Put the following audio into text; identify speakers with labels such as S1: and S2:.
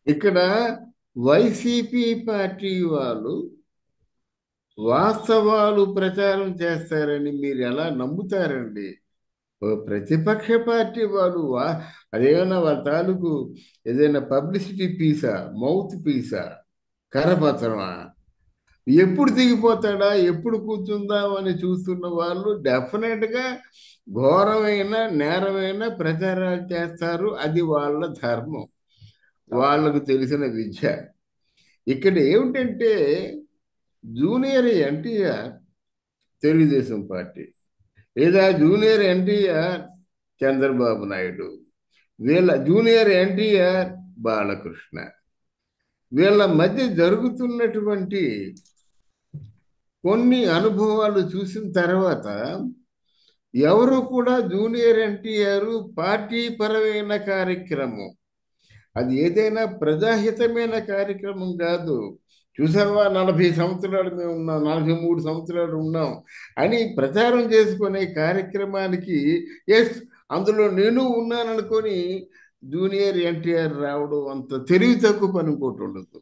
S1: ఇక్కడ YCP party వాళ్ళు వాస్తవాలు ప్రచారం చేస్తారని మీరు ఎలా నమ్ముతారండి? ఓ ప్రతిపక్ష పార్టీ వాళ్ళు అదేమైనా వాళ్ళ తాలూకు ఏదైనా పబ్లిసిటీ పీసా, మౌత్ పీసా, కరపత్రమా? ఎప్పుడు దిగిపోతాడా, ఎప్పుడు కూర్చుందామని చూస్తున్న వాళ్ళు డెఫినెట్గా ఘోరమైన నేరమైన ప్రచారాలు చేస్తారు. అది వాళ్ళ ధర్మం, వాళ్ళకు తెలిసిన విద్య. ఇక్కడ ఏమిటంటే జూనియర్ ఎన్టీఆర్ తెలుగుదేశం పార్టీ, లేదా జూనియర్ ఎన్టీఆర్ చంద్రబాబు నాయుడు, వీళ్ళ జూనియర్ ఎన్టీఆర్ బాలకృష్ణ, వీళ్ళ మధ్య జరుగుతున్నటువంటి కొన్ని అనుభవాలు చూసిన తర్వాత ఎవరు కూడా జూనియర్ ఎన్టీఆర్ పార్టీ పరమైన కార్యక్రమం, అది ఏదైనా ప్రజాహితమైన కార్యక్రమం కాదు. చూసావా, 40 సంవత్సరాలు మేము ఉన్నాం, 43 సంవత్సరాలు ఉన్నాం అని ప్రచారం చేసుకునే కార్యక్రమానికి ఎస్, అందులో నేను ఉన్నాననుకొని జూనియర్ ఎన్టీఆర్ రావడం అంత తెలివి తక్కువ పని ఇంకోటి ఉండదు.